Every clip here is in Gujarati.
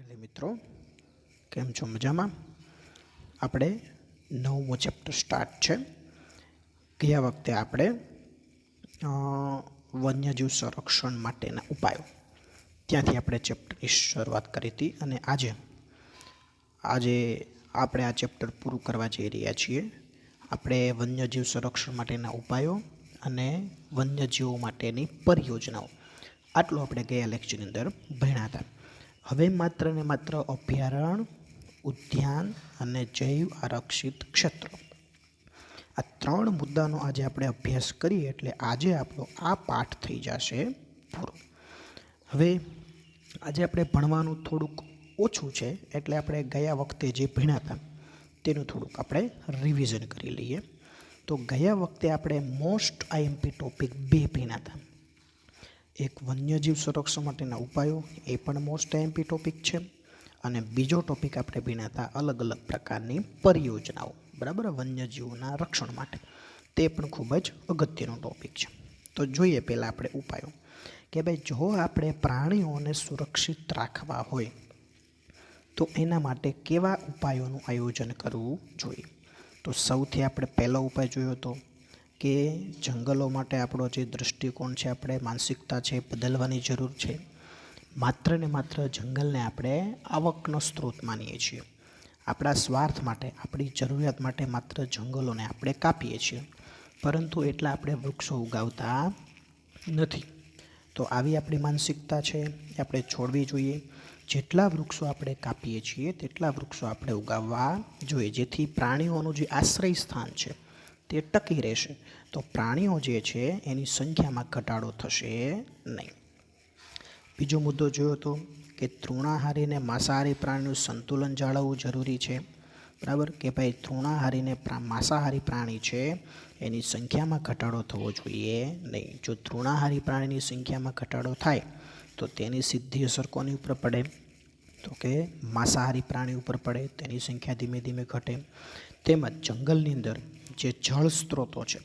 વિદ્યાર્થી મિત્રો, કેમ છો? મજામાં? આપણે 9મો ચેપ્ટર સ્ટાર્ટ છે. ગયા વખતે આપણે વન્યજીવ સંરક્ષણ માટેના ઉપાયો ત્યાંથી આપણે ચેપ્ટરની શરૂઆત કરી હતી અને આજે આપણે આ ચેપ્ટર પૂરું કરવા જઈ રહ્યા છીએ. આપણે વન્યજીવ સંરક્ષણ માટેના ઉપાયો અને વન્યજીવો માટેની પરિયોજનાઓ આટલું આપણે ગયા લેક્ચરની અંદર ભણ્યા હતા. હવે માત્ર ને માત્ર અભયારણ્ય, ઉદ્યાન અને જૈવ આરક્ષિત ક્ષેત્ર, આ 3 મુદ્દાનો આજે આપણે અભ્યાસ કરીએ એટલે આજે આપણો આ પાઠ થઈ જશે પૂરો. હવે આજે આપણે ભણવાનું થોડુંક ઓછું છે એટલે આપણે ગયા વખતે જે ભણ્યા હતા તેનું થોડુંક આપણે રિવિઝન કરી લઈએ. તો ગયા વખતે આપણે મોસ્ટ આઈએમપી ટોપિક 2 ભણ્યા હતા. એક વન્યજીવ સંરક્ષણ માટેના ઉપાયો, એ પણ મોસ્ટ આઈએમપી ટોપિક છે, અને બીજો ટોપિક આપણે ભણ્યા હતા અલગ અલગ પ્રકારની પરિયોજનાઓ, બરાબર, વન્યજીવોના રક્ષણ માટે. તે પણ ખૂબ જ અગત્યનો ટોપિક છે. તો જોઈએ પહેલાં આપણે ઉપાયો કે ભાઈ જો આપણે પ્રાણીઓને સુરક્ષિત રાખવા હોય તો એના માટે કેવા ઉપાયોનું આયોજન કરવું જોઈએ. તો સૌથી આપણે પહેલો ઉપાય જોયો હતો કે જંગલો માટે આપણો જે દૃષ્ટિકોણ છે, આપણે માનસિકતા છે, બદલવાની જરૂર છે. માત્ર ને માત્ર જંગલને આપણે આવકનો સ્ત્રોત માનીએ છીએ. આપણા સ્વાર્થ માટે, આપણી જરૂરિયાત માટે માત્ર જંગલોને આપણે કાપીએ છીએ, પરંતુ એટલા આપણે વૃક્ષો ઉગાવતા નથી. તો આવી આપણી માનસિકતા છે એ આપણે છોડવી જોઈએ. જેટલા વૃક્ષો આપણે કાપીએ છીએ તેટલા વૃક્ષો આપણે ઉગાવવા જોઈએ, જેથી પ્રાણીઓનું જે આશ્રય સ્થાન છે તે ટકી રહેશે. તો પ્રાણીઓ જે છે એની સંખ્યામાં ઘટાડો થશે નહીં. બીજો મુદ્દો જોયો હતો કે તૃણાહારી અને માંસાહારી પ્રાણીનું સંતુલન જાળવવું જરૂરી છે, બરાબર, કે ભાઈ તૃણાહારી અને માંસાહારી પ્રાણી છે એની સંખ્યામાં ઘટાડો થવો જોઈએ નહીં. જો તૃણાહારી પ્રાણીની સંખ્યામાં ઘટાડો થાય તો તેની સીધી અસર કોની ઉપર પડે? તો કે માંસાહારી પ્રાણી ઉપર પડે, તેની સંખ્યા ધીમે ધીમે ઘટે. તેમજ જંગલની અંદર જે જળ સ્ત્રોતો છે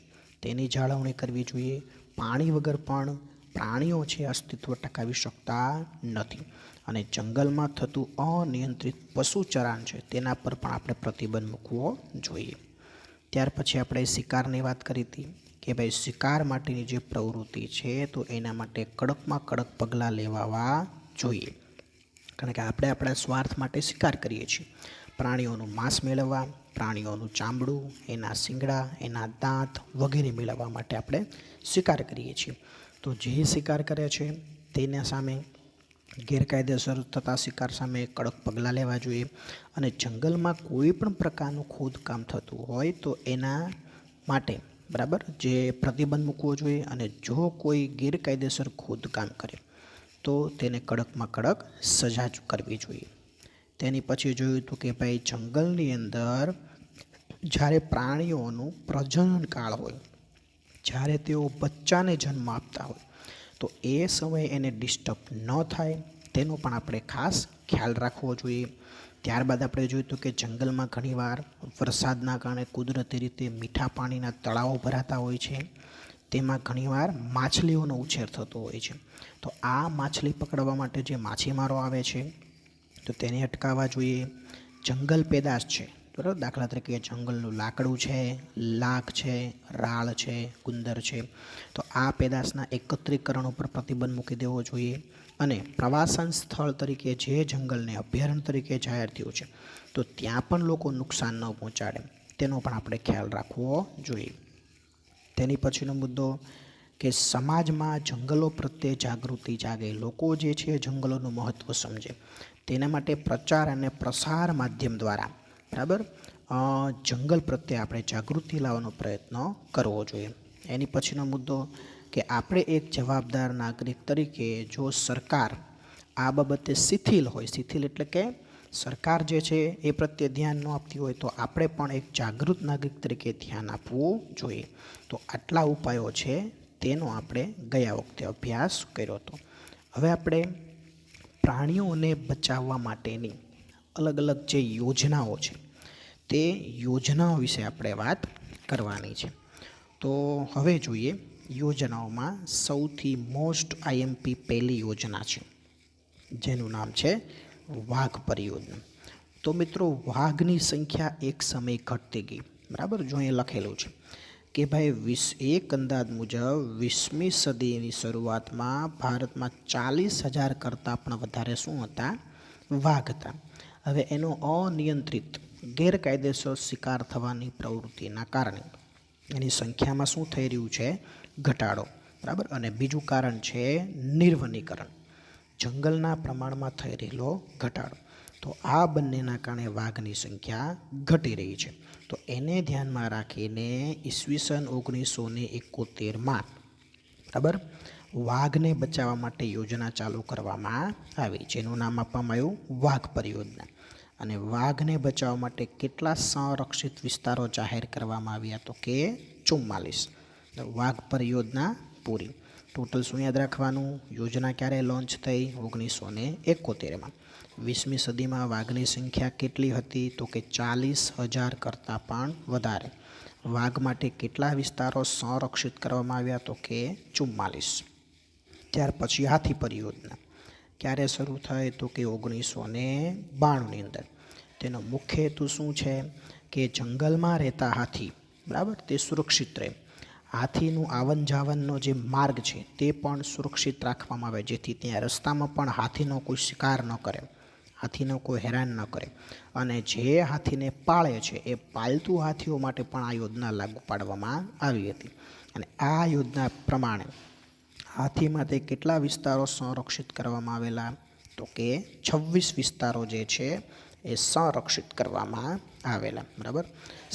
તેની જાળવણી કરવી જોઈએ. પાણી વગર પણ પ્રાણીઓ છે અસ્તિત્વ ટકાવી શકતા નથી, અને જંગલમાં થતું અનિયંત્રિત પશુચરાણ છે તેના પર પણ આપણે પ્રતિબંધ મૂકવો જોઈએ. ત્યાર પછી આપણે શિકારની વાત કરી હતી કે ભાઈ શિકાર માટેની જે પ્રવૃત્તિ છે તો એના માટે કડકમાં કડક પગલાં લેવાવા જોઈએ, કારણ કે આપણે આપણા સ્વાર્થ માટે શિકાર કરીએ છીએ. પ્રાણીઓનું માંસ મેળવવા, પ્રાણીઓનું ચામડું, એના શિંગડા, એના દાંત વગેરે મેળવવા માટે આપણે શિકાર કરીએ છીએ. તો જે શિકાર કરે છે તેના સામે, ગેરકાયદેસર થતા શિકાર સામે કડક પગલાં લેવા જોઈએ. અને જંગલમાં કોઈ પણ પ્રકારનું ખોદકામ થતું હોય તો એના માટે, બરાબર, જે પ્રતિબંધ મૂકવો જોઈએ. અને જો કોઈ ગેરકાયદેસર ખોદકામ કરે તો તેને કડકમાં કડક સજા કરવી જોઈએ. તેની પછી જોયું હતું કે ભાઈ જંગલની અંદર જ્યારે પ્રાણીઓનું પ્રજનન કાળ હોય, જ્યારે તેઓ બચ્ચાને જન્મ આપતા હોય તો એ સમયે એને ડિસ્ટર્બ ન થાય તેનો પણ આપણે ખાસ ખ્યાલ રાખવો જોઈએ. ત્યારબાદ આપણે જોયું હતું કે જંગલમાં ઘણીવાર વરસાદના કારણે કુદરતી રીતે મીઠા પાણીના તળાવો ભરાતા હોય છે, તેમાં ઘણીવાર માછલીઓનો ઉછેર થતો હોય છે. તો આ માછલી પકડવા માટે જે માછીમારો આવે છે તો તેને અટકાવવા જોઈએ. જંગલ પેદાશ છે, બરાબર, દાખલા તરીકે જંગલનું લાકડું છે, લાખ છે, રાળ છે, ગુંદર છે, તો આ પેદાશના એકત્રીકરણ ઉપર પ્રતિબંધ મૂકી દેવો જોઈએ. અને પ્રવાસન સ્થળ તરીકે જે જંગલને અભયારણ્ય તરીકે જાહેર થયું છે તો ત્યાં પણ લોકો નુકસાન ન પહોંચાડે તેનો પણ આપણે ખ્યાલ રાખવો જોઈએ. તેની પછીનો મુદ્દો કે સમાજમાં જંગલો પ્રત્યે જાગૃતિ જાગે, લોકો જે છે જંગલોનું મહત્ત્વ સમજે, તેના માટે પ્રચાર અને પ્રસાર માધ્યમ દ્વારા, બરાબર, જંગલ પ્રત્યે આપણે જાગૃતિ લાવવાનો પ્રયત્ન કરવો જોઈએ. એની પછીનો મુદ્દો કે આપણે એક જવાબદાર નાગરિક તરીકે જો સરકાર આ બાબતે શિથિલ હોય, શિથિલ એટલે કે સરકાર જે છે એ પ્રત્યે ધ્યાન ન આપતી હોય તો આપણે પણ એક જાગૃત નાગરિક તરીકે ધ્યાન આપવું જોઈએ. તો આટલા ઉપાયો છે તેનો આપણે ગયા વખતે અભ્યાસ કર્યો હતો. હવે આપણે પ્રાણીઓને બચાવવા માટેની અલગ અલગ જે યોજનાઓ છે તે યોજનાઓ વિશે આપણે વાત કરવાની છે. તો હવે જોઈએ યોજનાઓમાં સૌથી મોસ્ટ આઈએમપી પહેલી યોજના છે જેનું નામ છે વાઘ પરિયોજના. તો મિત્રો વાઘની સંખ્યા એક સમય ઘટતી ગઈ, બરાબર. જો અહીં લખેલું છે કે ભાઈ એક અંદાજ મુજબ 20મી સદીની શરૂઆતમાં ભારતમાં 40,000 કરતાં પણ વધારે શું હતા? વાઘ હતા. હવે એનો અનિયંત્રિત ગેરકાયદેસર શિકાર થવાની પ્રવૃત્તિના કારણે એની સંખ્યામાં શું થઈ રહ્યું છે? ઘટાડો, બરાબર. અને બીજું કારણ છે નિર્વનીકરણ, જંગલના પ્રમાણમાં થઈ રહેલો ઘટાડો. તો આ બંનેના કારણે વાઘની સંખ્યા ઘટી રહી છે. તો એને ધ્યાનમાં રાખીને ઈસવીસન 1971માં, બરાબર, વાઘને બચાવવા માટે યોજના ચાલુ કરવામાં આવી, જેનું નામ આપવામાં આવ્યું વાઘ પરિયોજના. અને વાઘને બચાવવા માટે કેટલા સંરક્ષિત વિસ્તારો જાહેર કરવામાં આવ્યા? તો કે 44. વાઘ પરિયોજના પૂરી. ટોટલ શું યાદ રાખવાનું? યોજના ક્યારે લોન્ચ થઈ? 1971માં. 20મી સદીમાં વાઘની સંખ્યા કેટલી હતી? તો કે 40,000 કરતાં પણ વધારે. વાઘ માટે કેટલા વિસ્તારો સંરક્ષિત કરવામાં આવ્યા? તો કે 44. ત્યાર પછી હાથી પરિયોજના ક્યારે શરૂ થઈ? તો કે 1992ની અંદર. તેનો મુખ્ય હેતુ શું છે? કે જંગલમાં રહેતા હાથી, બરાબર, તે સુરક્ષિત રહે. હાથીનું આવન જાવનનો જે માર્ગ છે તે પણ સુરક્ષિત રાખવામાં આવે, જેથી ત્યાં રસ્તામાં પણ હાથીનો કોઈ શિકાર ન કરે, હાથીનો કોઈ હેરાન ન કરે. અને જે હાથીને પાળે છે એ પાલતુ હાથીઓ માટે પણ આ યોજના લાગુ પાડવામાં આવી હતી. અને આ યોજના પ્રમાણે હાથી માટે કેટલા વિસ્તારો સંરક્ષિત કરવામાં આવેલા? તો કે 26 વિસ્તારો જે છે એ સંરક્ષિત કરવામાં આવેલા, બરાબર.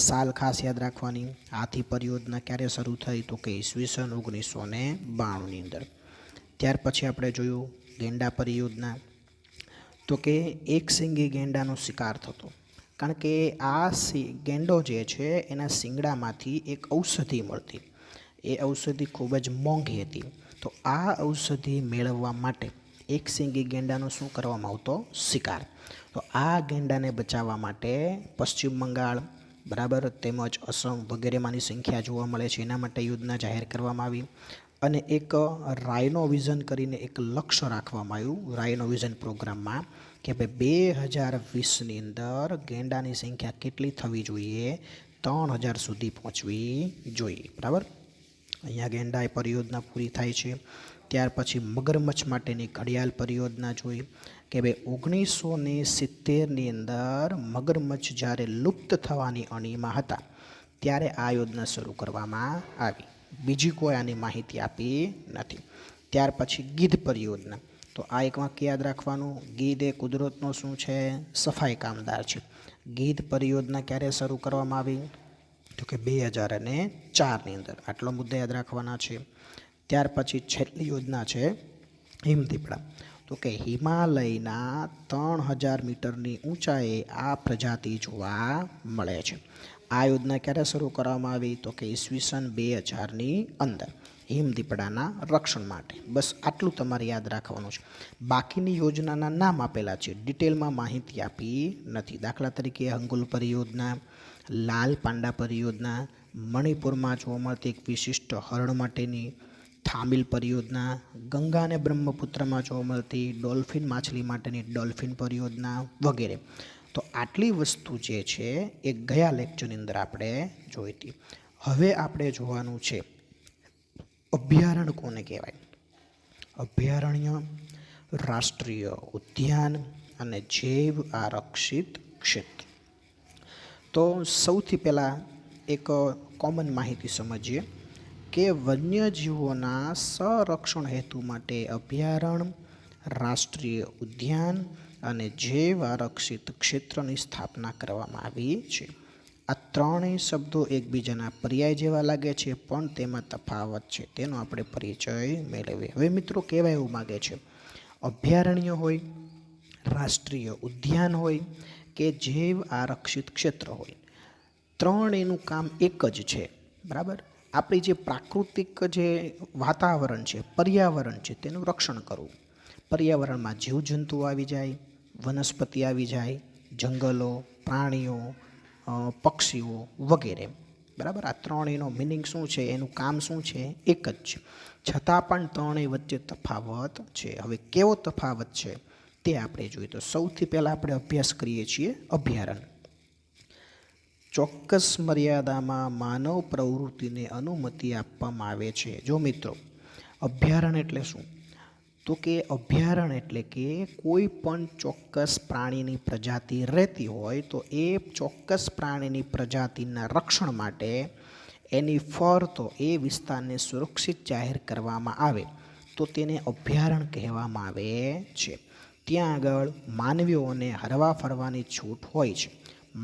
સાલ ખાસ યાદ રાખવાની. હાથી પરિયોજના ક્યારે શરૂ થઈ? તો કે ઈસવીસન 1992ની અંદર. ત્યાર પછી આપણે જોયું ગેંડા પરિયોજના. તો કે એક સિંગી ગેંડાનો શિકાર થતો, કારણ કે આ ગેંડો જે છે એના શિંગડામાંથી એક ઔષધિ મળતી. એ ઔષધિ ખૂબ જ મોંઘી હતી. તો આ ઔષધિ મેળવવા માટે એક સિંગી ગેંડાનો શું કરવામાં આવતો? શિકાર. તો આ ગેંડાને બચાવવા માટે પશ્ચિમ બંગાળ, બરાબર, તેમજ અસમ વગેરેમાંની સંખ્યા જોવા મળે છે. એના માટે યોજના જાહેર કરવામાં આવી. અને એક રાઇનો વિઝન કરીને એક લક્ષ્ય રાખવામાં આવ્યું રાઇનો વિઝન પ્રોગ્રામમાં, કે ભાઈ 2020ની અંદર ગેંડાની સંખ્યા કેટલી થવી જોઈએ? 3,000 સુધી પહોંચવી જોઈએ, બરાબર. અહીંયા ગેંડા પરિયોજના પૂરી થાય છે. ત્યાર પછી મગરમચ્છ માટેની ઘડિયાળ પરિયોજના જોઈ, કે ભાઈ 1970ની અંદર મગરમચ્છ જ્યારે લુપ્ત થવાની અણીમાં હતા ત્યારે આ યોજના શરૂ કરવામાં આવી. બીજી કોઈ આની માહિતી આપી નથી. ત્યાર પછી ગીધ પરિયોજના. તો આ એક વાક્ય યાદ રાખવાનું. ગીધ એ કુદરતનો શું છે? સફાઈ કામદાર છે. ગીધ પરિયોજના ક્યારે શરૂ કરવામાં આવી? તો કે 2004ની અંદર. આટલો મુદ્દા યાદ રાખવાના છે. ત્યાર પછી છેલ્લી યોજના છે હિમદીપડા. તો કે હિમાલયના 3,000 મીટરની ઊંચાઈએ આ પ્રજાતિ જોવા મળે છે. આ યોજના ક્યારે શરૂ કરવામાં આવી? તો કે ઈસવીસન 2000ની અંદર, હિમદીપડાના રક્ષણ માટે. બસ આટલું તમારે યાદ રાખવાનું છે. બાકીની યોજનાના નામ આપેલા છે, ડિટેલમાં માહિતી આપી નથી. દાખલા તરીકે હંગુલ પરિયોજના, લાલ પાંડા પરિયોજના, મણિપુરમાં જોવા મળતી એક વિશિષ્ટ હરણ માટેની થામિલ પરિયોજના, ગંગા અને બ્રહ્મપુત્રમાં જોવા મળતી ડોલ્ફિન માછલી માટેની ડોલ્ફિન પરિયોજના વગેરે. તો આટલી વસ્તુ જે છે એ ગયા લેક્ચરની અંદર આપણે જોઈ હતી. હવે આપણે જોવાનું છે અભયારણ્ય કોને કહેવાય? અભયારણ્ય, રાષ્ટ્રીય ઉદ્યાન અને જૈવ આરક્ષિત ક્ષેત્ર. તો સૌથી પહેલાં એક કોમન માહિતી સમજીએ કે વન્યજીવોના સંરક્ષણ હેતુ માટે અભયારણ્ય, રાષ્ટ્રીય ઉદ્યાન અને જૈવ આરક્ષિત ક્ષેત્રની સ્થાપના કરવામાં આવી છે. આ ત્રણેય શબ્દો એકબીજાના પર્યાય જેવા લાગે છે, પણ તેમાં તફાવત છે. તેનો આપણે પરિચય મેળવીએ. હવે મિત્રો કહેવા એવું માગે છે, અભયારણ્ય હોય, રાષ્ટ્રીય ઉદ્યાન હોય કે જૈવ આરક્ષિત ક્ષેત્ર હોય, ત્રણેયનું કામ એક જ છે, બરાબર. આપણી જે પ્રાકૃતિક જે વાતાવરણ છે, પર્યાવરણ છે, તેનું રક્ષણ કરવું. પર્યાવરણમાં જીવજંતુઓ આવી જાય, વનસ્પતિ આવી જાય, જંગલો, પ્રાણીઓ, પક્ષીઓ વગેરે, બરાબર. આ ત્રણેયનો મિનિંગ શું છે? એનું કામ શું છે? એક જ છે. છતાં પણ ત્રણેય વચ્ચે તફાવત છે. હવે કેવો તફાવત છે? તે આપણે જોઈએ. તો સૌથી પહેલાં આપણે અભ્યાસ કરીએ છીએ અભયારણ્ય. ચોક્કસ મર્યાદામાં માનવ પ્રવૃત્તિને અનુમતિ આપવામાં આવે છે. જો મિત્રો, અભયારણ્ય એટલે શું? તો કે અભયારણ્ય એટલે કે કોઈ પણ ચોક્કસ પ્રાણીની પ્રજાતિ રહેતી હોય તો એ ચોક્કસ પ્રાણીની પ્રજાતિના રક્ષણ માટે એની ફરતો એ વિસ્તારને સુરક્ષિત જાહેર કરવામાં આવે તો તેને અભયારણ્ય કહેવામાં આવે છે. ત્યાં આગળ માનવીઓને હરવા ફરવાની છૂટ હોય છે,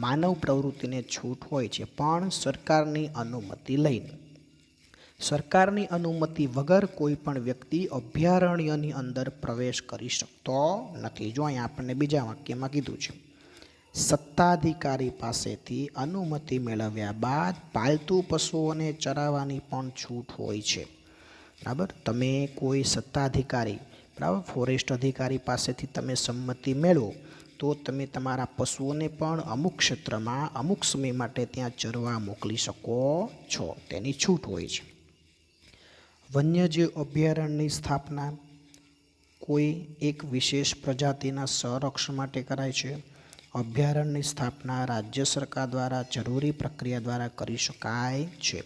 માનવ પ્રવૃત્તિને છૂટ હોય છે, પણ સરકારની અનુમતિ લઈને. સરકારની અનુમતિ વગર કોઈ પણ વ્યક્તિ અભયારણ્યની અંદર પ્રવેશ કરી શકતો નથી. જો અહીંયા આપણને બીજા વાક્યમાં કીધું છે, સત્તાધિકારી પાસેથી અનુમતિ મેળવ્યા બાદ પાલતુ પશુઓને ચરાવવાની પણ છૂટ હોય છે. બરાબર, તમે કોઈ સત્તાધિકારી, બરાબર, ફોરેસ્ટ અધિકારી પાસેથી તમે સંમતિ મેળવો તો તમે તમારા પશુઓને પણ અમુક ક્ષેત્રમાં અમુક સમય માટે ત્યાં ચરવા મોકલી શકો છો, તેની છૂટ હોય છે. વન્યજીવ અભયારણ્યની સ્થાપના કોઈ એક વિશેષ પ્રજાતિના સંરક્ષણ માટે કરાય છે. અભયારણ્યની સ્થાપના રાજ્ય સરકાર દ્વારા જરૂરી પ્રક્રિયા દ્વારા કરી શકાય છે.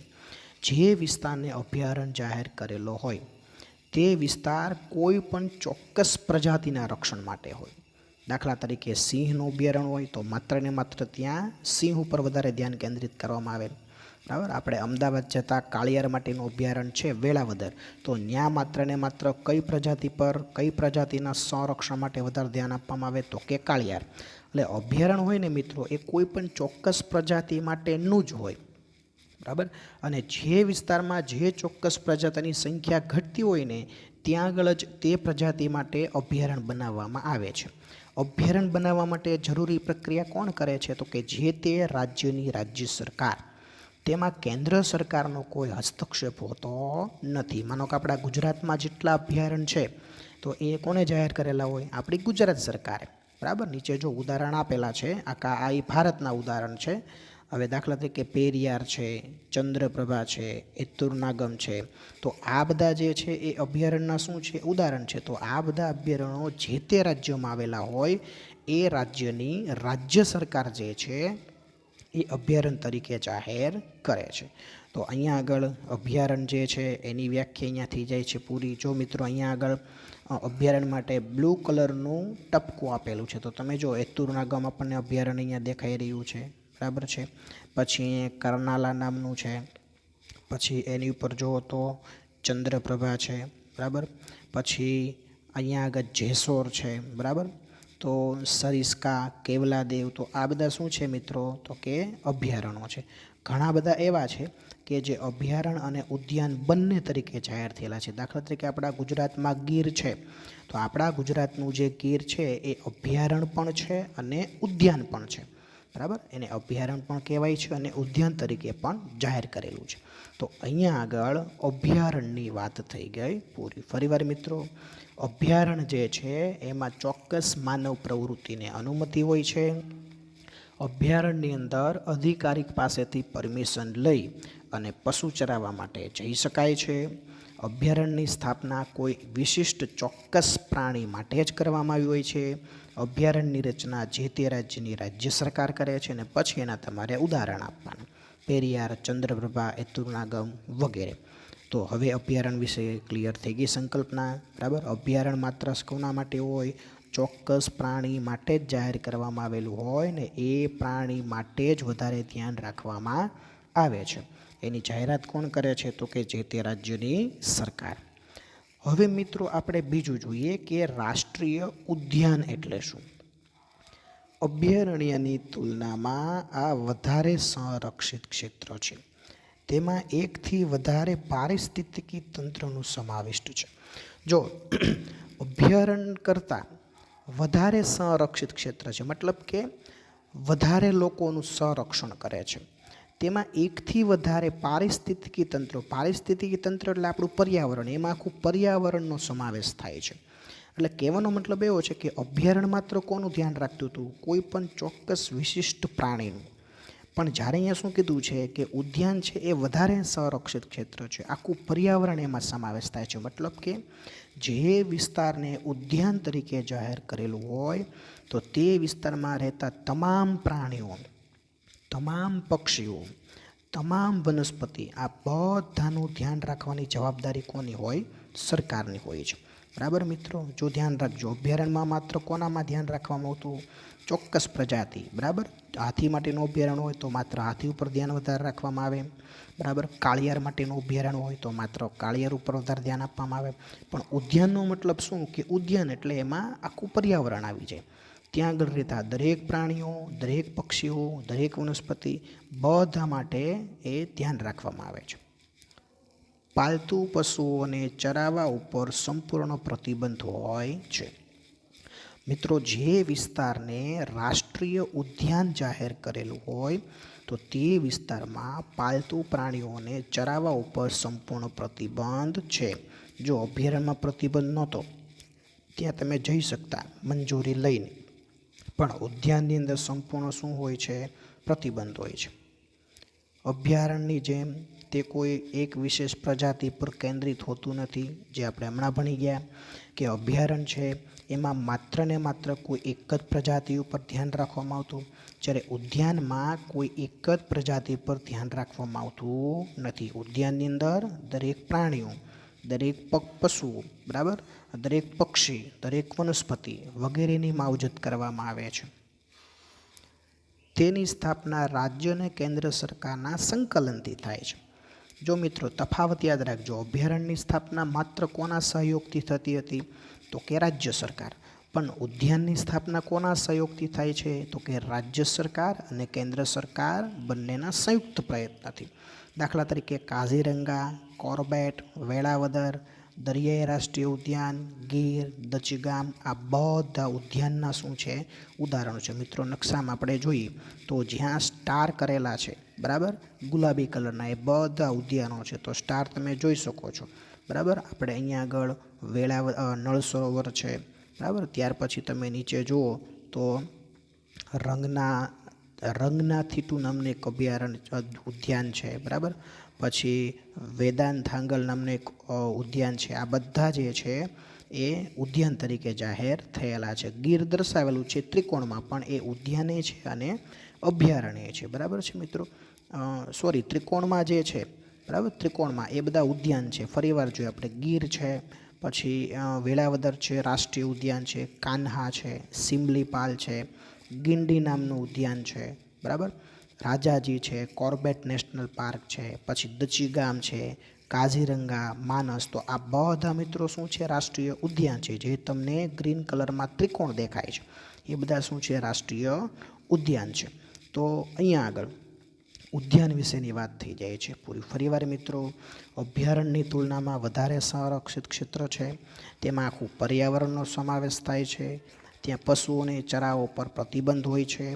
જે વિસ્તારને અભયારણ્ય જાહેર કરેલો હોય તે વિસ્તાર કોઈ પણ ચોક્કસ પ્રજાતિના રક્ષણ માટે હોય. દાખલા તરીકે સિંહનું અભયારણ્ય હોય તો માત્ર ને માત્ર ત્યાં સિંહ ઉપર વધારે ધ્યાન કેન્દ્રિત કરવામાં આવે. બરાબર, આપણે અમદાવાદ જતાં કાળિયાર માટેનું અભયારણ્ય છે વેળાવદર, તો ત્યાં માત્ર ને માત્ર કઈ પ્રજાતિ પર કઈ પ્રજાતિના સંરક્ષણ માટે વધારે ધ્યાન આપવામાં આવે તો કે કાળિયાર. એટલે અભયારણ્ય હોય ને મિત્રો, એ કોઈ પણ ચોક્કસ પ્રજાતિ માટેનું જ હોય. બરાબર, અને જે વિસ્તારમાં જે ચોક્કસ પ્રજાતિની સંખ્યા ઘટતી હોય ને ત્યાં આગળ જ તે પ્રજાતિ માટે અભયારણ્ય બનાવવામાં આવે છે. અભયારણ્ય બનાવવા માટે જરૂરી પ્રક્રિયા કોણ કરે છે? તો કે જે તે રાજ્યની રાજ્ય સરકાર. તેમાં કેન્દ્ર સરકારનો કોઈ હસ્તક્ષેપ હોતો નથી. માનો કે આપણા ગુજરાતમાં જેટલા અભયારણ્ય છે તો એ કોને જાહેર કરેલા હોય? આપણી ગુજરાત સરકારે. બરાબર, નીચે જો ઉદાહરણ આપેલા છે, આ એ ભારતના ઉદાહરણ છે. હવે દાખલા તરીકે પેરિયાર છે, ચંદ્રપ્રભા છે, એતુરનાગમ છે, તો આ બધા જે છે એ અભયારણ્યના શું છે? ઉદાહરણ છે. તો આ બધા અભયારણ્યો જે તે રાજ્યમાં આવેલા હોય એ રાજ્યની રાજ્ય સરકાર જે છે એ અભયારણ્ય તરીકે જાહેર કરે છે. તો અહીંયા આગળ અભયારણ્ય જે છે એની વ્યાખ્યા અહીંયા થઈ જાય છે પૂરી. જો મિત્રો અહીંયા આગળ અભયારણ્ય માટે બ્લુ કલરનું ટપકું આપેલું છે, તો તમે જો એતુરનાગમ આપણને અભયારણ્ય અહીંયા દેખાઈ રહ્યું છે. બરાબર છે. પછી કરનાલા નામનું છે, પછી એની ઉપર જુઓ તો ચંદ્રપ્રભા છે. બરાબર, પછી અહીંયા આગળ જેસોર છે. બરાબર, તો સરિસ્કા, કેવલાદેવ, તો આ બધા શું છે મિત્રો? તો કે અભયારણ્યો છે. ઘણા બધા એવા છે કે જે અભયારણ્ય અને ઉદ્યાન બંને તરીકે જાહેર થયેલા છે. દાખલા તરીકે આપણા ગુજરાતમાં ગીર છે, તો આપણા ગુજરાતનું જે ગીર છે એ અભયારણ્ય પણ છે અને ઉદ્યાન પણ છે. બરાબર, એને અભયારણ્ય પણ કહેવાય છે અને ઉદ્યાન તરીકે પણ જાહેર કરેલું છે. તો અહીંયા આગળ અભયારણ્યની વાત થઈ ગઈ પૂરી. ફરીવાર મિત્રો, અભયારણ્ય જે છે એમાં ચોક્કસ માનવ પ્રવૃત્તિને અનુમતિ હોય છે. અભયારણ્યની અંદર અધિકારી પાસેથી પરમિશન લઈ અને પશુ ચરાવવા માટે જઈ શકાય છે. અભયારણ્યની સ્થાપના કોઈ વિશિષ્ટ ચોક્કસ પ્રાણી માટે જ કરવામાં આવી હોય છે. અભયારણ્યની રચના જે તે રાજ્યની રાજ્ય સરકાર કરે છે અને પછી એના તમારે ઉદાહરણ આપવાના. પેરિયાર, ચંદ્રપ્રભા, એતુરનાગમ વગેરે. તો હવે અભયારણ્ય વિશે ક્લિયર થઈ ગઈ સંકલ્પના. બરાબર, અભયારણ્ય માત્ર કોના માટે હોય? ચોક્કસ પ્રાણી માટે જ જાહેર કરવામાં આવેલું હોય ને એ પ્રાણી માટે જ વધારે ધ્યાન રાખવામાં આવે છે. એની જાહેરાત કોણ કરે છે? તો કે જે તે રાજ્યની સરકાર. હવે મિત્રો આપણે બીજું જોઈએ કે રાષ્ટ્રીય ઉદ્યાન એટલે શું. અભયારણ્યની તુલનામાં આ વધારે સંરક્ષિત ક્ષેત્ર છે. તેમાં એકથી વધારે પારિસ્થિતિકી તંત્રનું સમાવિષ્ટ છે. જો અભયારણ્ય કરતાં વધારે સંરક્ષિત ક્ષેત્ર છે, મતલબ કે વધારે લોકોનું સંરક્ષણ કરે છે. તેમાં એકથી વધારે પારિસ્થિતિકી તંત્રો, પારિસ્થિતિકી તંત્ર એટલે આપણું પર્યાવરણ, એમાં આખું પર્યાવરણનો સમાવેશ થાય છે. એટલે કહેવાનો મતલબ એવો છે કે અભયારણ્ય માત્ર કોનું ધ્યાન રાખતું હતું? કોઈ પણ ચોક્કસ વિશિષ્ટ પ્રાણીનું. પણ જ્યારે અહીંયા શું કીધું છે કે ઉદ્યાન છે એ વધારે સંરક્ષિત ક્ષેત્ર છે, આખું પર્યાવરણ એમાં સમાવેશ થાય છે. મતલબ કે જે વિસ્તારને ઉદ્યાન તરીકે જાહેર કરેલું હોય તો તે વિસ્તારમાં રહેતા તમામ પ્રાણીઓ, તમામ પક્ષીઓ, તમામ વનસ્પતિ, આ બધાનું ધ્યાન રાખવાની જવાબદારી કોની હોય? સરકારની હોય છે. બરાબર મિત્રો, જો ધ્યાન રાખજો, અભયારણ્યમાં માત્ર કોનામાં ધ્યાન રાખવામાં આવતું? ચોક્કસ પ્રજાતિ. બરાબર, હાથી માટેનું અભયારણ્ય હોય તો માત્ર હાથી ઉપર ધ્યાન વધારે રાખવામાં આવે. બરાબર, કાળિયાર માટેનું અભયારણ્ય હોય તો માત્ર કાળિયાર ઉપર વધારે ધ્યાન આપવામાં આવે. પણ ઉદ્યાનનો મતલબ શું? કે ઉદ્યાન એટલે એમાં આખું પર્યાવરણ આવી જાય. ત્યાં આગળ રહેતા દરેક પ્રાણીઓ, દરેક પક્ષીઓ, દરેક વનસ્પતિ બધા માટે એ ધ્યાન રાખવામાં આવે છે. પાલતુ પશુઓને ચરાવવા ઉપર સંપૂર્ણ પ્રતિબંધ હોય છે. મિત્રો, જે વિસ્તારને રાષ્ટ્રીય ઉદ્યાન જાહેર કરેલું હોય તો તે વિસ્તારમાં પાલતુ પ્રાણીઓને ચરાવવા ઉપર સંપૂર્ણ પ્રતિબંધ છે. જો અભયારણ્યમાં પ્રતિબંધ નહોતો, ત્યાં તમે જઈ શકતા મંજૂરી લઈને, પણ ઉદ્યાનની અંદર સંપૂર્ણ શું હોય છે? પ્રતિબંધ હોય છે. અભયારણ્યની જેમ તે કોઈ એક વિશેષ પ્રજાતિ પર કેન્દ્રિત હોતું નથી. જે આપણે હમણાં ભણી ગયા કે અભયારણ્ય છે એમાં માત્ર ને માત્ર કોઈ એક જ પ્રજાતિ ઉપર ધ્યાન રાખવામાં આવતું, જ્યારે ઉદ્યાનમાં કોઈ એક જ પ્રજાતિ પર ધ્યાન રાખવામાં આવતું નથી. ઉદ્યાનની અંદર દરેક પ્રાણીઓ, દરેક પશુઓ, બરાબર, દરેક પક્ષી, દરેક વનસ્પતિ વગેરેની માવજત કરવામાં આવે છે. તેની સ્થાપના રાજ્ય અને કેન્દ્ર સરકારના સંકલનથી થાય છે. જો મિત્રો તફાવત યાદ રાખજો, અભયારણ્યની સ્થાપના માત્ર કોના સહયોગથી થતી હતી? તો કે રાજ્ય સરકાર. પણ ઉદ્યાનની સ્થાપના કોના સહયોગથી થાય છે? તો કે રાજ્ય સરકાર અને કેન્દ્ર સરકાર બંનેના સંયુક્ત પ્રયત્નથી. દાખલા તરીકે કાઝીરંગા, કોર્બેટ, વેળાવદર, દરિયાઈ રાષ્ટ્રીય ઉદ્યાન, ગીર, દચગામ, આ બધા ઉદ્યાનના શું છે? ઉદાહરણો છે. મિત્રો નકશામાં આપણે જોઈએ તો જ્યાં સ્ટાર કરેલા છે, બરાબર, ગુલાબી કલરના, એ બધા ઉદ્યાનો છે. તો સ્ટાર તમે જોઈ શકો છો. બરાબર, આપણે અહીંયા આગળ નળ સરોવર છે. બરાબર, ત્યાર પછી તમે નીચે જુઓ તો રંગનાથીટુ નામનું એક અભયારણ્ય ઉદ્યાન છે. બરાબર, પછી વેદાંતાંગલ નામનું એક ઉદ્યાન છે. આ બધા જે છે એ ઉદ્યાન તરીકે જાહેર થયેલા છે. ગીર દર્શાવેલું છે ત્રિકોણમાં, પણ એ ઉદ્યાને છે અને અભયારણ્ય છે. બરાબર છે મિત્રો, ત્રિકોણમાં જે છે, બરાબર, ત્રિકોણમાં એ બધા ઉદ્યાન છે. ફરીવાર જોઈએ આપણે, ગીર છે, પછી વેળાવદર છે, રાષ્ટ્રીય ઉદ્યાન છે, કાન્હા છે, સિમલીપાલ છે, ગિંડી નામનું ઉદ્યાન છે, બરાબર, રાજાજી છે, કોર્બેટ નેશનલ પાર્ક છે, પછી દચીગામ છે, કાઝીરંગા, માનસ. તો આ બધા મિત્રો શું છે? રાષ્ટ્રીય ઉદ્યાન છે. જે તમને ગ્રીન કલરમાં ત્રિકોણ દેખાય છે એ બધા શું છે? રાષ્ટ્રીય ઉદ્યાન છે. તો અહીંયા આગળ ઉદ્યાન વિશેની વાત થઈ જાય છે પૂરી. ફરીવાર મિત્રો, અભયારણ્યની તુલનામાં વધારે સંરક્ષિત ક્ષેત્ર છે. તેમાં આખું પર્યાવરણનો સમાવેશ થાય છે. ત્યાં પશુઓને ચરાવવા પર પ્રતિબંધ હોય છે.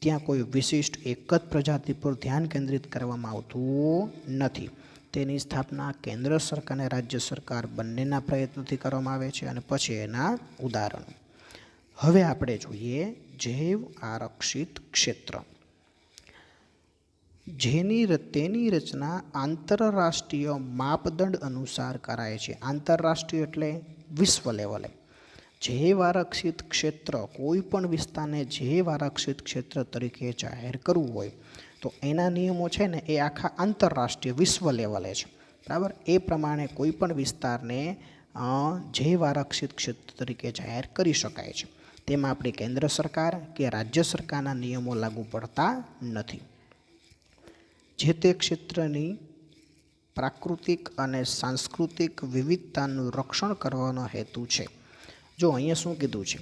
ત્યાં કોઈ વિશિષ્ટ એક જ પ્રજાતિ પર ધ્યાન કેન્દ્રિત કરવામાં આવતું નથી. તેની સ્થાપના કેન્દ્ર સરકાર અને રાજ્ય સરકાર બંનેના પ્રયત્નોથી કરવામાં આવે છે. અને પછી એના ઉદાહરણો. હવે આપણે જોઈએ જૈવ આરક્ષિત ક્ષેત્ર. તેની રચના આંતરરાષ્ટ્રીય માપદંડ અનુસાર કરાય છે. આંતરરાષ્ટ્રીય એટલે વિશ્વ લેવલે. જૈવ આરક્ષિત ક્ષેત્ર, કોઈ પણ વિસ્તારને જૈવ આરક્ષિત ક્ષેત્ર તરીકે જાહેર કરવું હોય તો એના નિયમો છે ને એ આખા આંતરરાષ્ટ્રીય વિશ્વ લેવલે છે. બરાબર, એ પ્રમાણે કોઈ પણ વિસ્તારને જૈવ આરક્ષિત ક્ષેત્ર તરીકે જાહેર કરી શકાય છે. તેમાં આપણી કેન્દ્ર સરકાર કે રાજ્ય સરકારના નિયમો લાગુ પડતા નથી. જે તે ક્ષેત્રની પ્રાકૃતિક અને સાંસ્કૃતિક વિવિધતાનું રક્ષણ કરવાનો હેતુ છે. જો અહીંયા શું કીધું છે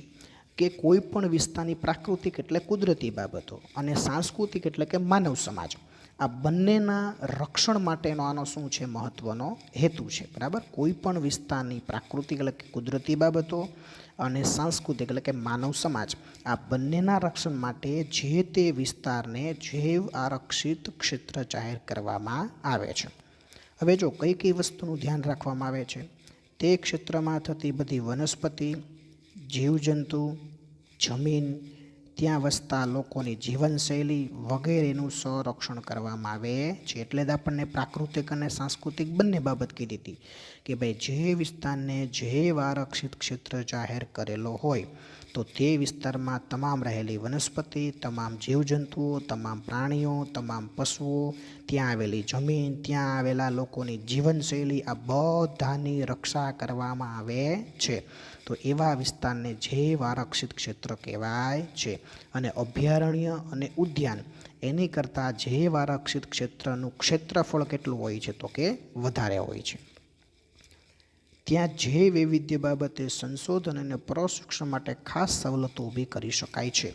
કે કોઈ પણ વિસ્તારની પ્રાકૃતિક એટલે કુદરતી બાબતો અને સાંસ્કૃતિક એટલે કે માનવ સમાજ, આ બંનેના રક્ષણ માટેનો આનો શું છે? મહત્વનો હેતુ છે. બરાબર, કોઈ પણ વિસ્તારની પ્રાકૃતિક એટલે કે કુદરતી બાબતો અને સાંસ્કૃતિક એટલે કે માનવ સમાજ, આ બંનેના રક્ષણ માટે જે તે વિસ્તારને જૈવ આરક્ષિત ક્ષેત્ર જાહેર કરવામાં આવે છે. હવે જો કઈ કઈ વસ્તુનું ધ્યાન રાખવામાં આવે છે? તે ક્ષેત્રમાં થતી બધી વનસ્પતિ, જીવજંતુ, જમીન, ત્યાં વસતા લોકોની જીવનશૈલી વગેરેનું સંરક્ષણ કરવામાં આવે છે. એટલે જ આપણને પ્રાકૃતિક અને સાંસ્કૃતિક બંને બાબત કીધી હતી કે ભાઈ જે વિસ્તારને જૈવ આરક્ષિત ક્ષેત્ર જાહેર કરેલો હોય તો તે વિસ્તારમાં તમામ રહેલી વનસ્પતિ, તમામ જીવજંતુઓ, તમામ પ્રાણીઓ, તમામ પશુઓ, ત્યાં આવેલી જમીન, ત્યાં આવેલા લોકોની જીવનશૈલી, આ બધાની રક્ષા કરવામાં આવે છે. તો એવા વિસ્તારને જૈવ આરક્ષિત ક્ષેત્ર કહેવાય છે. અને અભયારણ્ય અને ઉદ્યાન એની કરતાં જૈવ આરક્ષિત ક્ષેત્રનું ક્ષેત્રફળ કેટલું હોય છે? તો કે વધારે હોય છે. ત્યાં જૈવ વૈવિધ્ય બાબતે સંશોધન અને પ્રશિક્ષણ માટે ખાસ સવલતો ઊભી કરી શકાય છે.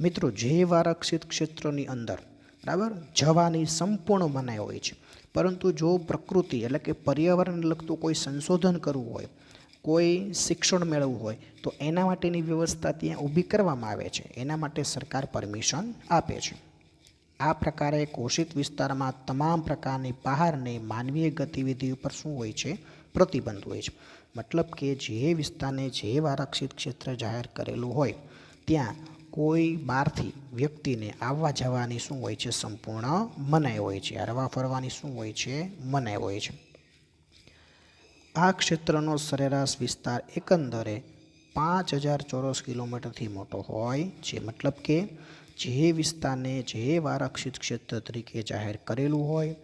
મિત્રો, જૈવ આરક્ષિત ક્ષેત્રની અંદર બરાબર જવાની સંપૂર્ણ મનાઈ હોય છે. પરંતુ જો પ્રકૃતિ એટલે કે પર્યાવરણને લગતું કોઈ સંશોધન કરવું હોય, કોઈ શિક્ષણ મેળવવું હોય તો એના માટેની વ્યવસ્થા ત્યાં ઊભી કરવામાં આવે છે. એના માટે સરકાર પરમિશન આપે છે. આ પ્રકારે ઘોષિત વિસ્તારમાં તમામ પ્રકારની બહારની માનવીય ગતિવિધિ ઉપર શું હોય છે? પ્રતિબંધ હોય છે. મતલબ કે જે વિસ્તારને જૈવ આરક્ષિત ક્ષેત્ર જાહેર કરેલું હોય ત્યાં કોઈ બહારથી વ્યક્તિને આવવા જવાની શું હોય છે? સંપૂર્ણ મનાઈ હોય છે. હરવા ફરવાની શું હોય છે? મનાઈ હોય છે. આ ક્ષેત્રનો સરેરાશ વિસ્તાર એકંદરે 5000 ચોરસ કિલોમીટરથી મોટો હોય છે. મતલબ કે જે વિસ્તારને જૈવ આરક્ષિત ક્ષેત્ર તરીકે જાહેર કરેલું હોય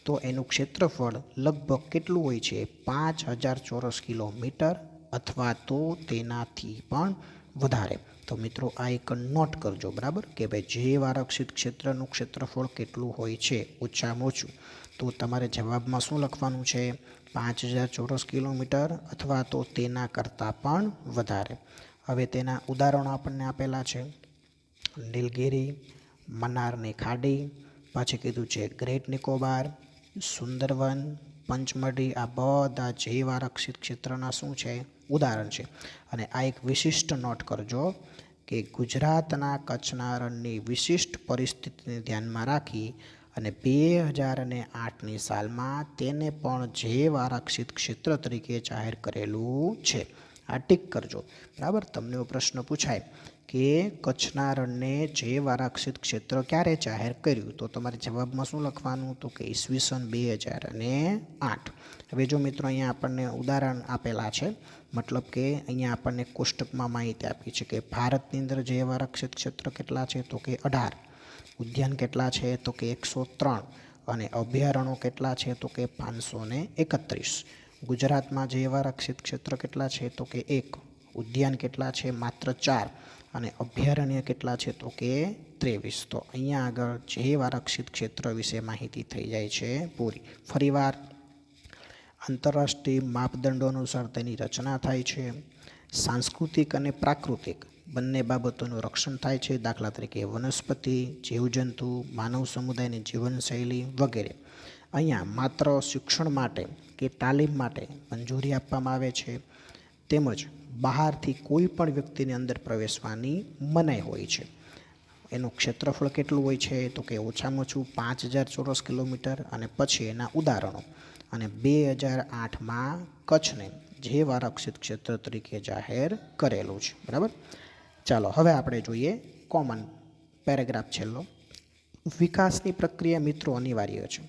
તો એનું ક્ષેત્રફળ લગભગ કેટલું હોય છે? 5000 ચોરસ કિલોમીટર અથવા તો તેનાથી પણ વધારે. તો મિત્રો આ એક નોટ કરજો, બરાબર, કે ભાઈ જૈવ આરક્ષિત ક્ષેત્રનું ક્ષેત્રફળ કેટલું હોય છે ઓછામાં ઓછું. તો તમારે જવાબમાં શું લખવાનું છે? 5000 ચોરસ કિલોમીટર અથવા તો તેના કરતાં પણ વધારે. હવે તેના ઉદાહરણો આપણને આપેલા છે. નીલગિરી, મન્નારની ખાડી, પછી કીધું છે ગ્રેટ નિકોબાર, સુંદરવન, પંચમઢી. આ બધા જૈવ આરક્ષિત ક્ષેત્રના શું છે? ઉદાહરણ છે. અને આ એક વિશિષ્ટ નોટ કરજો કે ગુજરાતના કચ્છના રણની વિશિષ્ટ પરિસ્થિતિને ધ્યાનમાં રાખી અને 2008ની સાલમાં તેને પણ જૈવ આરક્ષિત ક્ષેત્ર તરીકે જાહેર કરેલું છે. આ ટીક કરજો, બરાબર. તમને એવો પ્રશ્ન પૂછાય કે કચ્છના રણને જૈવ આરક્ષિત ક્ષેત્ર ક્યારે જાહેર કર્યું? તો તમારે જવાબમાં શું લખવાનું? તો કે ઈસવીસન 2008. હવે જો મિત્રો અહીંયા આપણને ઉદાહરણ આપેલા છે, મતલબ કે અહીંયા આપણને કોષ્ટકમાં માહિતી આપી છે કે ભારતની અંદર જૈવ આરક્ષિત ક્ષેત્ર કેટલા છે? તો કે 18. ઉદ્યાન કેટલા છે? તો કે 103. અને અભયારણ્યો કેટલા છે? તો કે 531. ગુજરાતમાં જૈવ આરક્ષિત ક્ષેત્ર કેટલા છે? તો કે 1. ઉદ્યાન કેટલા છે? માત્ર 4. અને અભયારણ્ય કેટલા છે? તો કે 23. તો અહીંયા આગળ જૈવ આરક્ષિત ક્ષેત્ર વિશે માહિતી થઈ જાય છે પૂરી. ફરીવાર આંતરરાષ્ટ્રીય માપદંડો અનુસાર તેની રચના થાય છે. સાંસ્કૃતિક અને પ્રાકૃતિક બંને બાબતોનું રક્ષણ થાય છે. દાખલા તરીકે વનસ્પતિ, જીવજંતુ, માનવ સમુદાયની જીવનશૈલી વગેરે. અહીંયા માત્ર શિક્ષણ માટે કે તાલીમ માટે મંજૂરી આપવામાં આવે છે. તેમજ બહારથી કોઈ પણ વ્યક્તિની અંદર પ્રવેશવાની મનાઈ હોય છે. એનું ક્ષેત્રફળ કેટલું હોય છે? તો કે ઓછામાં ઓછું 5000 ચોરસ કિલોમીટર. અને પછી એના ઉદાહરણો. અને 2008માં કચ્છને જૈવ આરક્ષિત ક્ષેત્ર તરીકે જાહેર કરેલું છે, બરાબર. ચાલો હવે આપણે જોઈએ કોમન પેરેગ્રાફ છેલ્લો. વિકાસની પ્રક્રિયા મિત્રો અનિવાર્ય છે,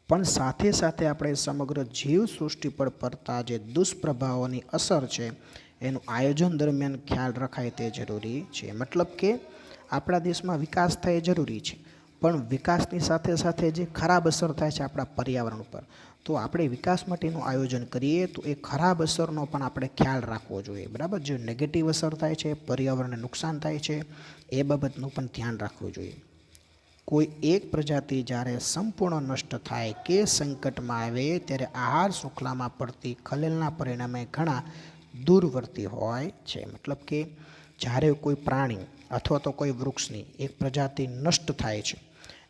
પણ સાથે સાથે આપણે સમગ્ર જીવસૃષ્ટિ પર પડતા જે દુષ્પ્રભાવોની અસર છે એનું આયોજન દરમિયાન ખ્યાલ રખાય તે જરૂરી છે. મતલબ કે આપણા દેશમાં વિકાસ થાય જરૂરી છે, પણ વિકાસની સાથે સાથે જે ખરાબ અસર થાય છે આપણા પર્યાવરણ ઉપર, તો આપણે વિકાસ માટેનું આયોજન કરીએ તો એ ખરાબ અસરનો પણ આપણે ખ્યાલ રાખવો જોઈએ, બરાબર. જે નેગેટિવ અસર થાય છે, પર્યાવરણને નુકસાન થાય છે, એ બાબતનું પણ ધ્યાન રાખવું જોઈએ. કોઈ એક પ્રજાતિ જ્યારે સંપૂર્ણ નષ્ટ થાય કે સંકટમાં આવે ત્યારે આહાર શૃંખલામાં પડતી ખલેલના પરિણામે ઘણા દૂરવર્તી હોય છે. મતલબ કે જ્યારે કોઈ પ્રાણી અથવા તો કોઈ વૃક્ષની એક પ્રજાતિ નષ્ટ થાય છે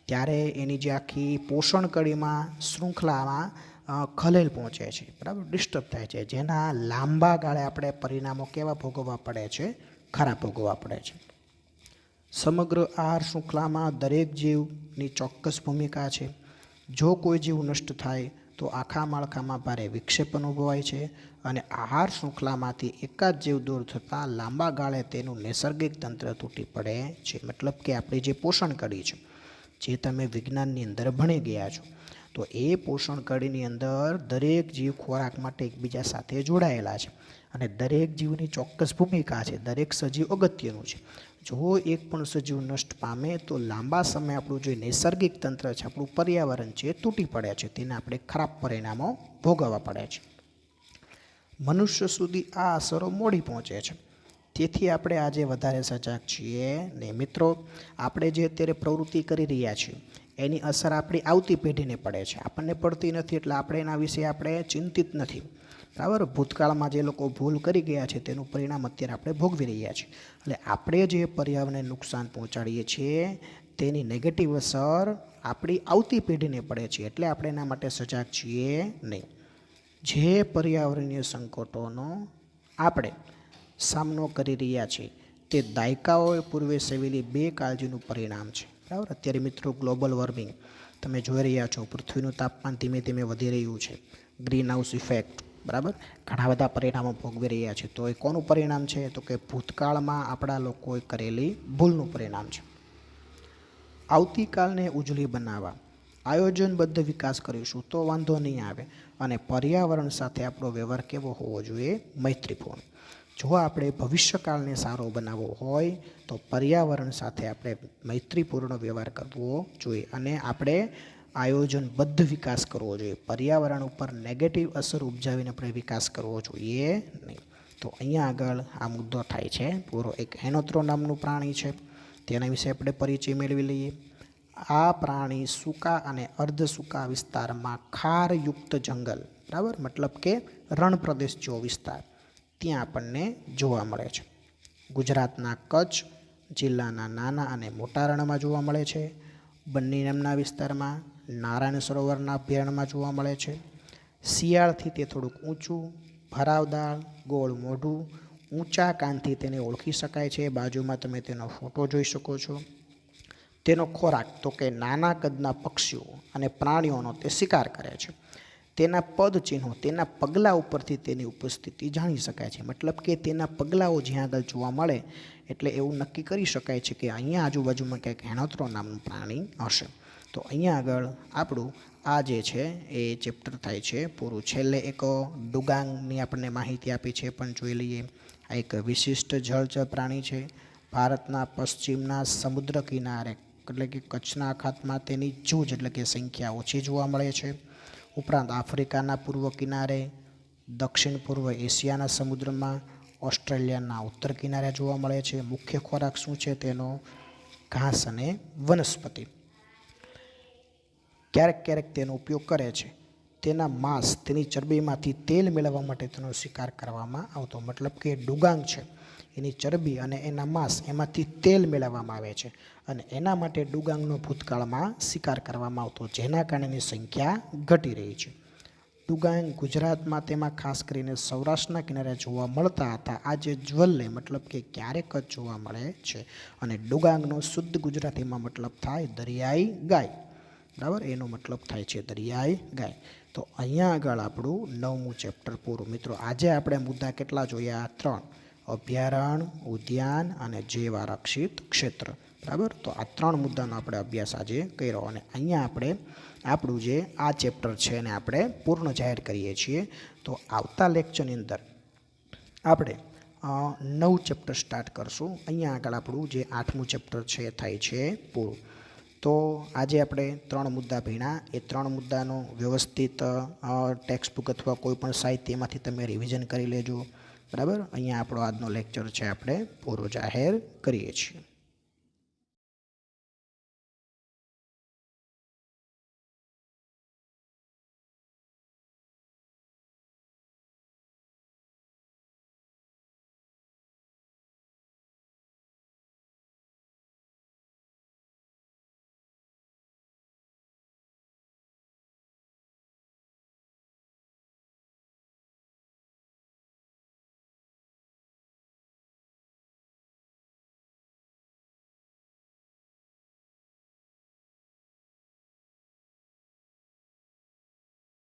ત્યારે એની જે આખી પોષણ કડીમાં શૃંખલામાં ખલેલ પહોંચે છે, બરાબર, ડિસ્ટર્બ થાય છે, જેના લાંબા ગાળે આપણે પરિણામો કેવા ભોગવવા પડે છે? ખરાબ ભોગવવા પડે છે. સમગ્ર આહાર શૃંખલામાં દરેક જીવની ચોક્કસ ભૂમિકા છે. જો કોઈ જીવ નષ્ટ થાય તો આખા માળખામાં ભારે વિક્ષેપ અનુભવાય છે અને આહાર શૃંખલામાંથી એકાદ જીવ દૂર થતાં લાંબા ગાળે તેનું નૈસર્ગિક તંત્ર તૂટી પડે છે. મતલબ કે આપણી જે પોષણ કડી છે, જે તમે વિજ્ઞાનની અંદર ભણી ગયા છો, તો એ પોષણ કડીની અંદર દરેક જીવ ખોરાક માટે એકબીજા સાથે જોડાયેલા છે અને દરેક જીવની ચોક્કસ ભૂમિકા છે. દરેક સજીવ અગત્યનું છે. જો એક પણ સજીવ નષ્ટ પામે તો લાંબા સમય આપણું જે નૈસર્ગિક તંત્ર છે, આપણું પર્યાવરણ છે, તૂટી પડે છે. તેને આપણે ખરાબ પરિણામો ભોગવવા પડે છે. મનુષ્ય સુધી આ અસરો મોડી પહોંચે છે. તેથી આપણે આજે વધારે સજાગ છીએ ને મિત્રો. આપણે જે અત્યારે પ્રવૃત્તિ કરી રહ્યા છીએ એની અસર આપણી આવતી પેઢીને પડે છે. આપણને પડતી નથી એટલે આપણે એના વિશે આપણે ચિંતિત નથી, બરાબર. ભૂતકાળમાં જે લોકો ભૂલ કરી ગયા છે તેનું પરિણામ અત્યારે આપણે ભોગવી રહ્યા છીએ. એટલે આપણે જે પર્યાવરણને નુકસાન પહોંચાડીએ છીએ તેની નેગેટિવ અસર આપણી આવતી પેઢીને પડે છે. એટલે આપણે એના માટે સજાગ છીએ નહીં. જે પર્યાવરણીય સંકટોનો આપણે સામનો કરી રહ્યા છીએ તે દાયકાઓ પૂર્વે સેવેલી બેકાળજીનું પરિણામ છે, બરાબર. અત્યારે મિત્રો ગ્લોબલ વોર્મિંગ તમે જોઈ રહ્યા છો, પૃથ્વીનું તાપમાન ધીમે ધીમે વધી રહ્યું છે. ગ્રીન હાઉસ ઇફેક્ટ, બરાબર. ઘણા બધા પરિણામો ભોગવી રહ્યા છે. તો એ કોનું પરિણામ છે? તો કે ભૂતકાળમાં આપણા લોકોએ કરેલી ભૂલનું પરિણામ છે. આવતીકાલને ઉજળી બનાવવા આયોજનબદ્ધ વિકાસ કરીશું તો વાંધો નહીં આવે. અને પર્યાવરણ સાથે આપણો વ્યવહાર કેવો હોવો જોઈએ? મૈત્રીપૂર્ણ. જો આપણે ભવિષ્યકાળને સારો બનાવવો હોય તો પર્યાવરણ સાથે આપણે મૈત્રીપૂર્ણ વ્યવહાર કરવો જોઈએ અને આપણે આયોજનબદ્ધ વિકાસ કરવો જોઈએ. પર્યાવરણ ઉપર નેગેટિવ અસર ઉપજાવીને આપણે વિકાસ કરવો જોઈએ નહીં. તો અહીંયા આગળ આ મુદ્દો થાય છે પૂરો. એક હેનોથ્રો નામનું પ્રાણી છે, તેના વિશે આપણે પરિચય મેળવી લઈએ. આ પ્રાણી સૂકા અને અર્ધ સૂકા વિસ્તારમાં ખારયુક્ત જંગલ, બરાબર, મતલબ કે રણ પ્રદેશ જેવો વિસ્તાર, ત્યાં આપણને જોવા મળે છે. ગુજરાતના કચ્છ જિલ્લાના નાના અને મોટા રણમાં જોવા મળે છે. બન્ની નામના વિસ્તારમાં, નારાયણ સરોવરના અભયારણ્યમાં જોવા મળે છે. શિયાળથી તે થોડુંક ઊંચું, ભરાવદાર, ગોળ મોઢું, ઊંચા કાનથી તેને ઓળખી શકાય છે. બાજુમાં તમે તેનો ફોટો જોઈ શકો છો. તેનો ખોરાક તો કે નાના કદના પક્ષીઓ અને પ્રાણીઓનો તે શિકાર કરે છે. તેના પદ ચિહ્નો, તેના પગલાં ઉપરથી તેની ઉપસ્થિતિ જાણી શકાય છે. મતલબ કે તેના પગલાઓ જ્યાં આગળ જોવા મળે એટલે એવું નક્કી કરી શકાય છે કે અહીંયા આજુબાજુમાં કંઈક હેનોથ્રો નામનું પ્રાણી હશે. તો અહીંયા આગળ આપણું આ જે છે એ ચેપ્ટર થાય છે પૂરું. છેલ્લે એક ડુગાંગની આપણને માહિતી આપી છે, પણ જોઈ લઈએ. આ એક વિશિષ્ટ જળચર પ્રાણી છે. ભારતના પશ્ચિમના સમુદ્ર કિનારે એટલે કે કચ્છના અખાતમાં તેની જૂજ એટલે કે સંખ્યા ઓછી જોવા મળે છે. ઉપરાંત આફ્રિકાના પૂર્વ કિનારે, દક્ષિણ પૂર્વ એશિયાના સમુદ્રમાં, ઓસ્ટ્રેલિયાના ઉત્તર કિનારે જોવા મળે છે. મુખ્ય ખોરાક શું છે તેનો? ઘાસ અને વનસ્પતિ. ક્યારેક ક્યારેક તેનો ઉપયોગ કરે છે. તેના માંસ, તેની ચરબીમાંથી તેલ મેળવવા માટે તેનો શિકાર કરવામાં આવતો. મતલબ કે ડુગાંગ છે એની ચરબી અને એના માંસ, એમાંથી તેલ મેળવવામાં આવે છે અને એના માટે ડુગાંગનો ભૂતકાળમાં શિકાર કરવામાં આવતો, જેના કારણે એની સંખ્યા ઘટી રહી છે. ડુગાંગ ગુજરાતમાં, તેમાં ખાસ કરીને સૌરાષ્ટ્રના કિનારે જોવા મળતા હતા. આજે જ્વલ્લે મતલબ કે ક્યારેક જ જોવા મળે છે. અને ડુગાંગનો શુદ્ધ ગુજરાતીમાં મતલબ થાય દરિયાઈ ગાય, બરાબર. એનો મતલબ થાય છે દરિયાઈ ગાય. તો અહીંયા આગળ આપણું 9મું ચેપ્ટર પૂરું. મિત્રો આજે આપણે મુદ્દા કેટલા જોયા? 3. અભયારણ્ય, ઉદ્યાન અને જૈવ આરક્ષિત ક્ષેત્ર, બરાબર. તો આ 3 મુદ્દાનો આપણે અભ્યાસ આજે કર્યો અને અહીંયા આપણે આપણું જે આ ચેપ્ટર છે એને આપણે પૂર્ણ જાહેર કરીએ છીએ. તો આવતા લેક્ચરની અંદર આપણે 9 ચેપ્ટર સ્ટાર્ટ કરશું. અહીંયા આગળ આપણું જે 8મું ચેપ્ટર છે એ થાય છે પૂરું. તો આજે આપણે 3 મુદ્દા ભણ્યા. એ 3 મુદ્દાનો વ્યવસ્થિત ટેક્સ્ટ બુક અથવા કોઈ પણ સાહિત્યમાંથી તમે રિવિઝન કરી લેજો, બરાબર. અહીંયા આપણો આજનો લેક્ચર છે આપણે પૂરો જાહેર કરીએ છીએ.